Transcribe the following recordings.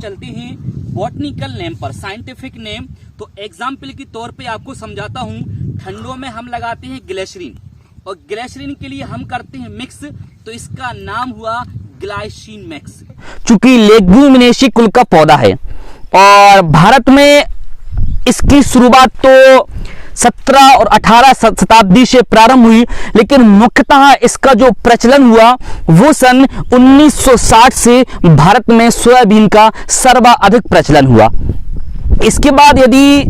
चलते हैं botanical name पर, साइंटिफिक नेम। तो एग्जाम्पल के तौर पे आपको समझाता हूँ। ठंडों में हम लगाते हैं ग्लिसरीन, और ग्लिसरीन के लिए हम करते हैं मिक्स, तो इसका नाम हुआ ग्लाइसिन मैक्स। चूंकि लेग्यूमिनेसी कुल का पौधा है और भारत में इसकी शुरुआत तो 17 और 18 शताब्दी से प्रारंभ हुई, लेकिन मुख्यतः इसका जो प्रचलन हुआ वो सन 1960 से भारत में सोयाबीन का सर्वाधिक प्रचलन हुआ। इसके बाद यदि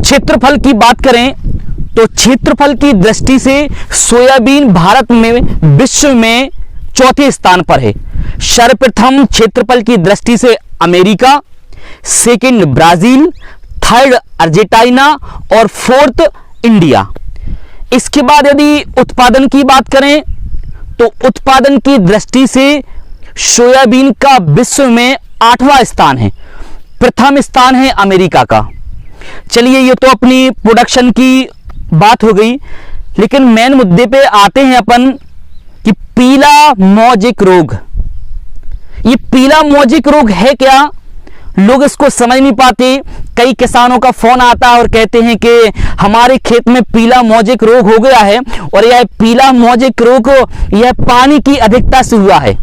क्षेत्रफल की बात करें तो क्षेत्रफल की दृष्टि से सोयाबीन भारत में विश्व में चौथे स्थान पर है। सर्वप्रथम क्षेत्रफल की दृष्टि से America, second Brazil, third Argentina और फोर्थ इंडिया। इसके बाद यदि उत्पादन की बात करें तो उत्पादन की दृष्टि से सोयाबीन का विश्व में 8वां स्थान है, प्रथम स्थान है अमेरिका का। चलिए, ये तो अपनी प्रोडक्शन की बात हो गई, लेकिन मेन मुद्दे पे आते हैं अपन कि पीला मोज़ेक रोग। ये पीला मोज़ेक रोग है क्या? लोग इसको समझ नहीं पाते। कई किसानों का फोन आता है और कहते हैं कि हमारे खेत में पीला मोज़ेक रोग हो गया है, और यह पीला मोज़ेक रोग यह पानी की अधिकता से हुआ है।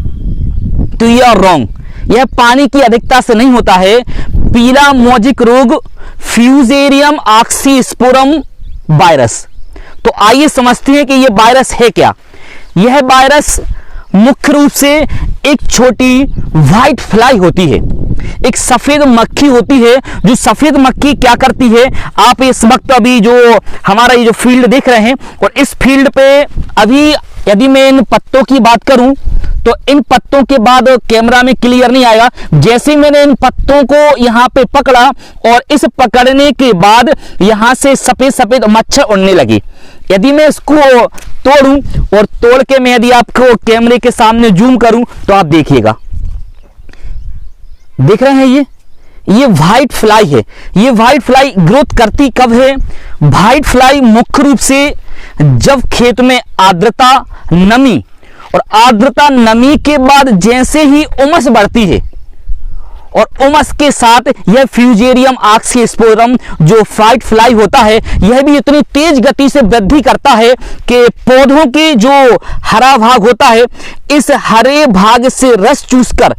तो यह रॉन्ग, यह पानी की अधिकता से नहीं होता है। पीला मोज़ेक रोग फ्यूजेरियम ऑक्सीस्पोरम वायरस। तो आइए समझते हैं कि यह वायरस है क्या। यह वायरस मुख्य रूप से एक छोटी व्हाइट फ्लाई होती है, एक सफेद मक्खी होती है। जो सफेद मक्खी क्या करती है, आप इस वक्त अभी जो हमारा ये जो फील्ड देख रहे हैं, और इस फील्ड पे अभी यदि मैं इन पत्तों की बात करूं तो इन पत्तों के बाद कैमरा में क्लियर नहीं आएगा। जैसे मैंने इन पत्तों को यहां पे पकड़ा और इस पकड़ने के बाद यहां से सफेद सफेद मच्छर उड़ने लगे। यदि मैं इसको तोड़ूं और तोड़ के मैं यदि आपको कैमरे के सामने जूम करूं तो आप देखिएगा, देख रहे हैं ये व्हाइट फ्लाई है। ये व्हाइट फ्लाई ग्रोथ करती कब है? व्हाइट फ्लाई मुख्य रूप से जब खेत में आर्द्रता, नमी, और आर्द्रता नमी के बाद जैसे ही उमस बढ़ती है, और उमस के साथ यह फ्यूजेरियम ऑक्सीस्पोरम जो व्हाइट फ्लाई होता है, यह भी इतनी तेज गति से वृद्धि करता है कि पौधों के जो हरा भाग होता है, इस हरे भाग से रस चूसकर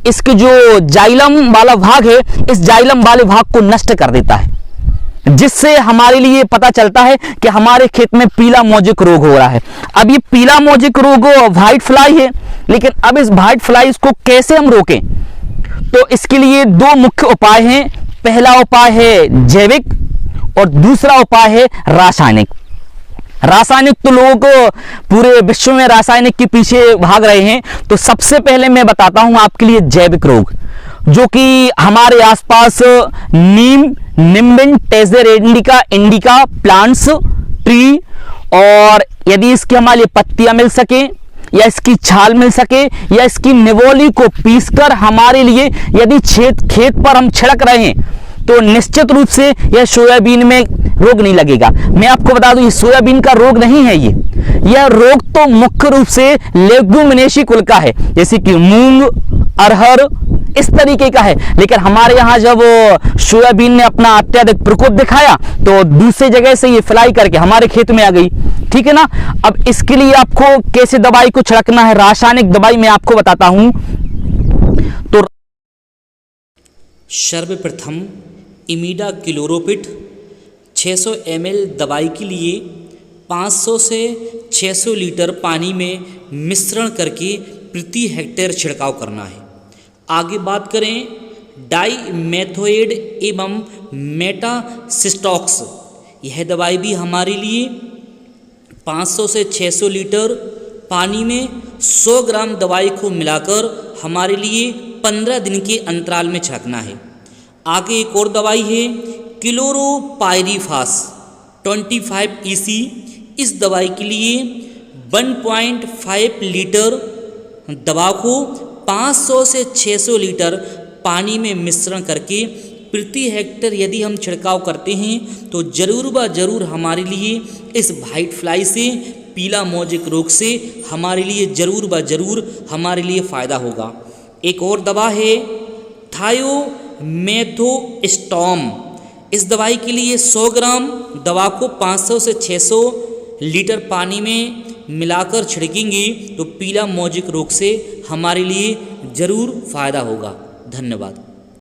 इसके जो जाइलम वाला भाग है, इस जाइलम वाले भाग को नष्ट कर देता है, जिससे हमारे लिए पता चलता है कि हमारे खेत में पीला मोज़ेक रोग हो रहा है। अब ये पीला मोज़ेक रोग व्हाइट फ्लाई है, लेकिन अब इस व्हाइट फ्लाई को कैसे हम रोकें? तो इसके लिए दो मुख्य उपाय हैं। पहला उपाय है जैविक और दूसरा उपाय है रासायनिक। रासायनिक तो लोग पूरे विश्व में रासायनिक के पीछे भाग रहे हैं। तो सबसे पहले मैं बताता हूं आपके लिए जैविक रोग, जो कि हमारे आसपास नीम, निम्बिन, टेजर इंडिका प्लांट्स, ट्री, और यदि इसकी हमारे पत्तियां मिल सके या इसकी छाल मिल सके या इसकी निवोली को पीसकर हमारे लिए यदि खेत पर हम छिड़क रहे हैं तो निश्चित रूप से यह सोयाबीन में रोग नहीं लगेगा। मैं आपको बता दूं, ये सोयाबीन का रोग नहीं है। यह रोग तो मुख्य रूप से लेग्यूमिनेसी कुल का है, जैसे कि मूंग, अरहर, इस तरीके का है। लेकिन हमारे यहाँ जब सोयाबीन ने अपना अत्यधिक प्रकोप दिखाया तो दूसरी जगह से ये फ्लाई करके हमारे खेत में आ गई। ठीक है ना। अब इसके लिए आपको कैसे दवाई को छिड़कना है, रासायनिक दवाई मैं आपको बताता हूं। तो सर्वप्रथम इमीडा क्लोरोपिट 600 ml दवाई के लिए 500 से 600 लीटर पानी में मिश्रण करके प्रति हेक्टेयर छिड़काव करना है। आगे बात करें डाइमेथोएट एवं मेटासिस्टॉक्स, यह दवाई भी हमारे लिए 500 से 600 लीटर पानी में 100 ग्राम दवाई को मिलाकर हमारे लिए 15 दिन के अंतराल में छिड़कना है। आगे एक और दवाई है क्लोरोपाइरीफास 25 EC। इस दवाई के लिए 1.5 लीटर दवा को 500 से 600 लीटर पानी में मिश्रण करके प्रति हेक्टेयर यदि हम छिड़काव करते हैं तो जरूर व जरूर हमारे लिए इस व्हाइट फ्लाई से, पीला मोज़ेक रोग से हमारे लिए जरूर व जरूर हमारे लिए फ़ायदा होगा। एक और दवा है थायोमेथोस्टॉम। इस दवाई के लिए 100 ग्राम दवा को 500 से 600 लीटर पानी में मिलाकर छिड़केंगे तो पीला मौजिक रोग से हमारे लिए ज़रूर फ़ायदा होगा। धन्यवाद।